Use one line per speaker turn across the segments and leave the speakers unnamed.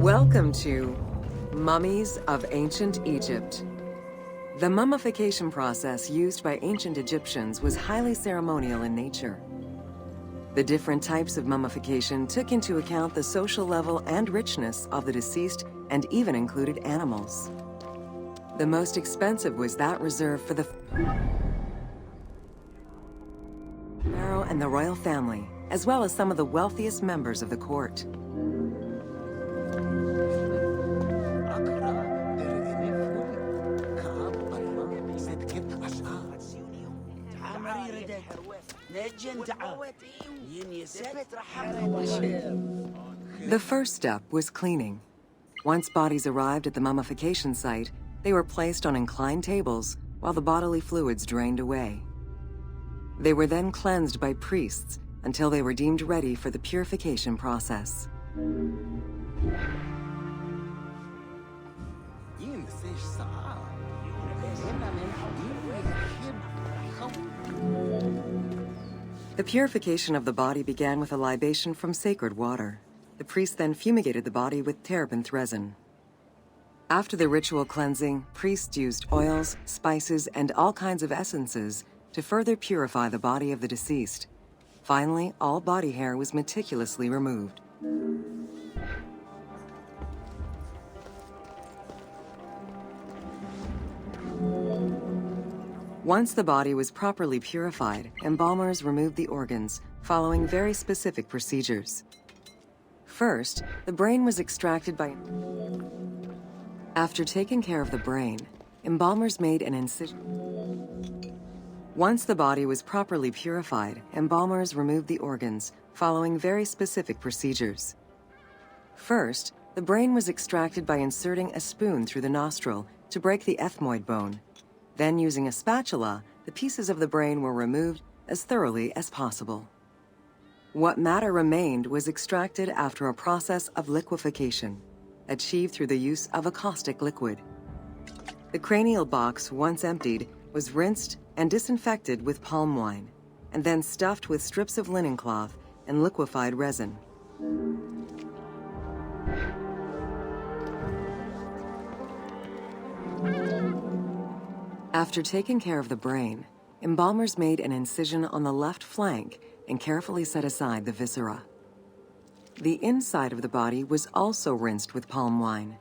Welcome to Mummies of Ancient Egypt. The mummification process used by ancient Egyptians was highly ceremonial in nature. The different types of mummification took into account the social level and richness of the deceased and even included animals. The most expensive was that reserved for the pharaoh and the royal family, as well as some of the wealthiest members of the court. The first step was cleaning. Once bodies arrived at the mummification site, they were placed on inclined tables while the bodily fluids drained away. They were then cleansed by priests until they were deemed ready for the purification process. The purification of the body began with a libation from sacred water. The priest then fumigated the body with terebinth resin. After the ritual cleansing, priests used oils, spices, and all kinds of essences to further purify the body of the deceased. Finally, all body hair was meticulously removed. Once the body was properly purified, embalmers removed the organs, following very specific procedures. First, the brain was extracted by... After taking care of the brain, embalmers made an incision. Once the body was properly purified, embalmers removed the organs, following very specific procedures. First, the brain was extracted by inserting a spoon through the nostril to break the ethmoid bone. Then, using a spatula, the pieces of the brain were removed as thoroughly as possible. What matter remained was extracted after a process of liquefaction, achieved through the use of a caustic liquid. The cranial box, once emptied, was rinsed and disinfected with palm wine, and then stuffed with strips of linen cloth and liquefied resin. After taking care of the brain, embalmers made an incision on the left flank and carefully set aside the viscera. The inside of the body was also rinsed with palm wine.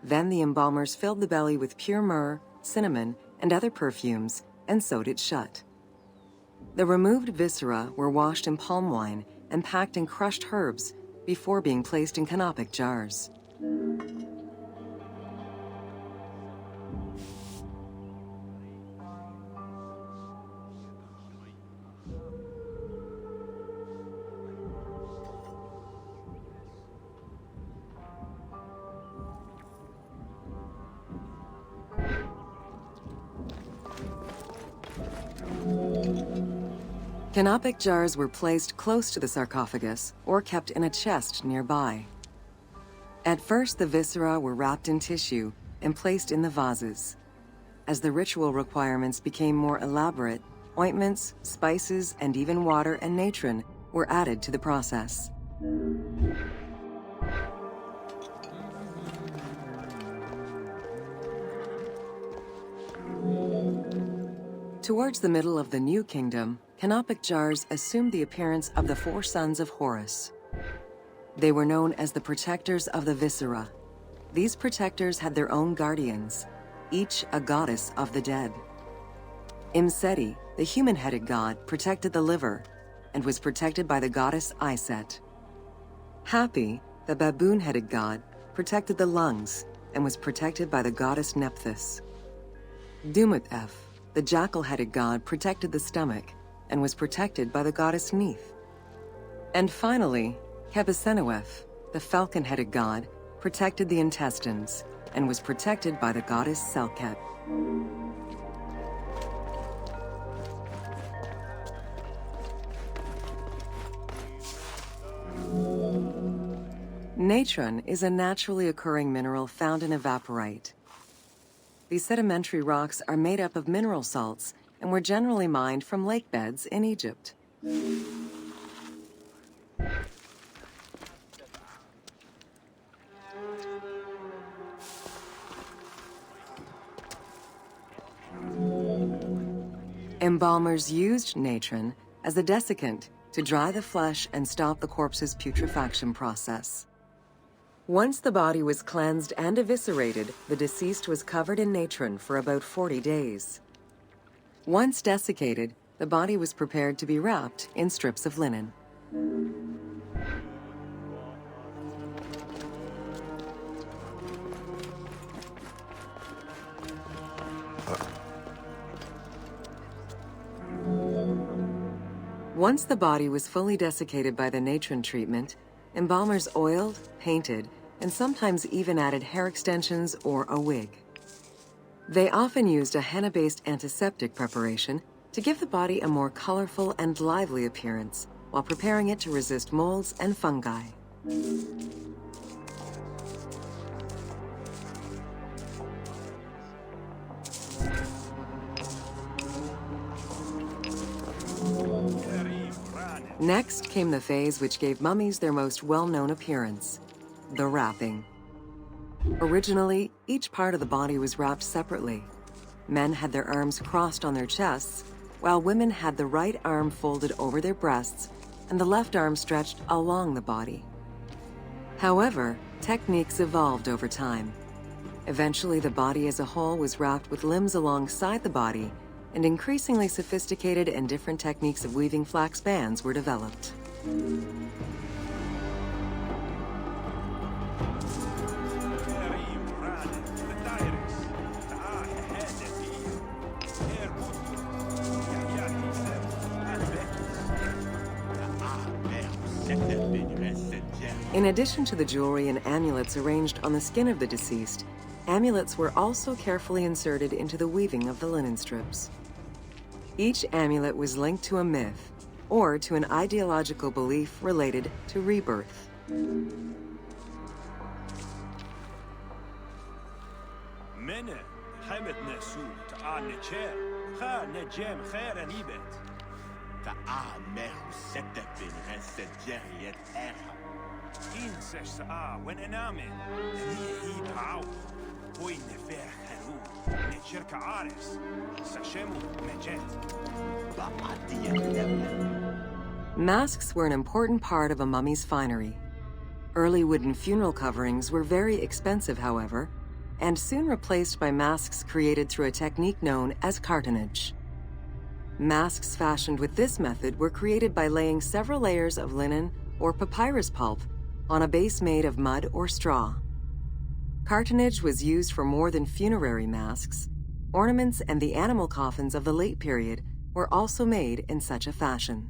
Then the embalmers filled the belly with pure myrrh, cinnamon, and other perfumes and sewed it shut. The removed viscera were washed in palm wine and packed in crushed herbs before being placed in canopic jars. Canopic jars were placed close to the sarcophagus or kept in a chest nearby. At first, the viscera were wrapped in tissue and placed in the vases. As the ritual requirements became more elaborate, ointments, spices, and even water and natron were added to the process. Towards the middle of the New Kingdom, canopic jars assumed the appearance of the four sons of Horus. They were known as the protectors of the viscera. These protectors had their own guardians, each a goddess of the dead. Imseti, the human-headed god, protected the liver and was protected by the goddess Iset. Hapi, the baboon-headed god, protected the lungs and was protected by the goddess Nephthys. Dumut-Ef, the jackal-headed god, protected the stomach and was protected by the goddess Neith. And finally, Kebesenuef, the falcon-headed god, protected the intestines and was protected by the goddess Selket. Natron is a naturally occurring mineral found in evaporite. These sedimentary rocks are made up of mineral salts and were generally mined from lake beds in Egypt. Embalmers used natron as a desiccant to dry the flesh and stop the corpse's putrefaction process. Once the body was cleansed and eviscerated, the deceased was covered in natron for about 40 days. Once desiccated, the body was prepared to be wrapped in strips of linen. Once the body was fully desiccated by the natron treatment, embalmers oiled, painted, and sometimes even added hair extensions or a wig. They often used a henna-based antiseptic preparation to give the body a more colorful and lively appearance while preparing it to resist molds and fungi. Next came the phase which gave mummies their most well-known appearance, the wrapping. Originally, each part of the body was wrapped separately. Men had their arms crossed on their chests, while women had the right arm folded over their breasts and the left arm stretched along the body. However, techniques evolved over time. Eventually, the body as a whole was wrapped with limbs alongside the body, and increasingly sophisticated and different techniques of weaving flax bands were developed. In addition to the jewelry and amulets arranged on the skin of the deceased, amulets were also carefully inserted into the weaving of the linen strips. Each amulet was linked to a myth or to an ideological belief related to rebirth. Masks were an important part of a mummy's finery. Early wooden funeral coverings were very expensive, however, and soon replaced by masks created through a technique known as cartonnage. Masks fashioned with this method were created by laying several layers of linen or papyrus pulp on a base made of mud or straw. Cartonnage was used for more than funerary masks. Ornaments and the animal coffins of the late period were also made in such a fashion.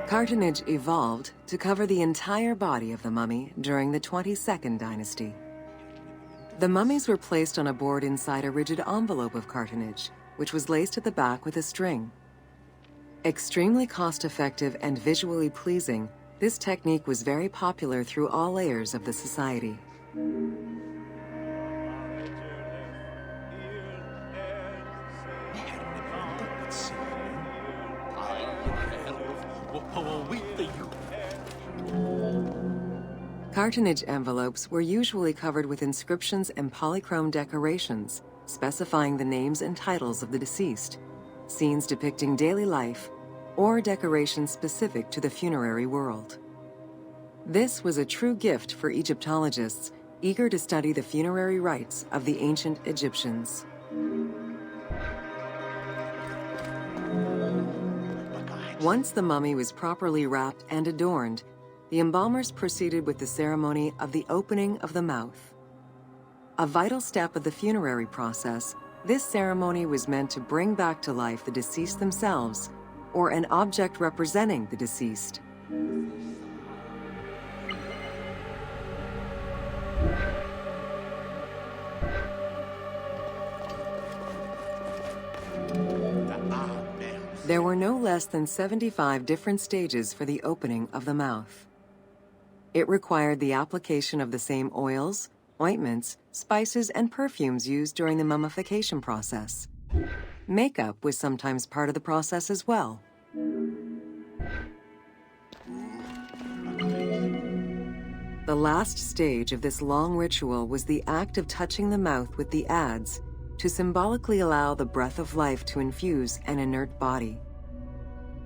Cartonnage evolved to cover the entire body of the mummy during the 22nd dynasty. The mummies were placed on a board inside a rigid envelope of cartonnage, which was laced at the back with a string. Extremely cost-effective and visually pleasing, this technique was very popular through all layers of the society. Cartonnage envelopes were usually covered with inscriptions and polychrome decorations, specifying the names and titles of the deceased, scenes depicting daily life, or decorations specific to the funerary world. This was a true gift for Egyptologists eager to study the funerary rites of the ancient Egyptians. Once the mummy was properly wrapped and adorned, the embalmers proceeded with the ceremony of the opening of the mouth. A vital step of the funerary process, this ceremony was meant to bring back to life the deceased themselves or an object representing the deceased. There were no less than 75 different stages for the opening of the mouth. It required the application of the same oils, ointments, spices, and perfumes used during the mummification process. Makeup was sometimes part of the process as well. The last stage of this long ritual was the act of touching the mouth with the adze to symbolically allow the breath of life to infuse an inert body.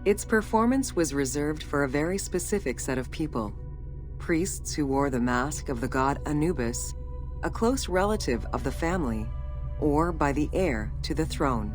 Its performance was reserved for a very specific set of people: priests who wore the mask of the god Anubis, a close relative of the family, or by the heir to the throne.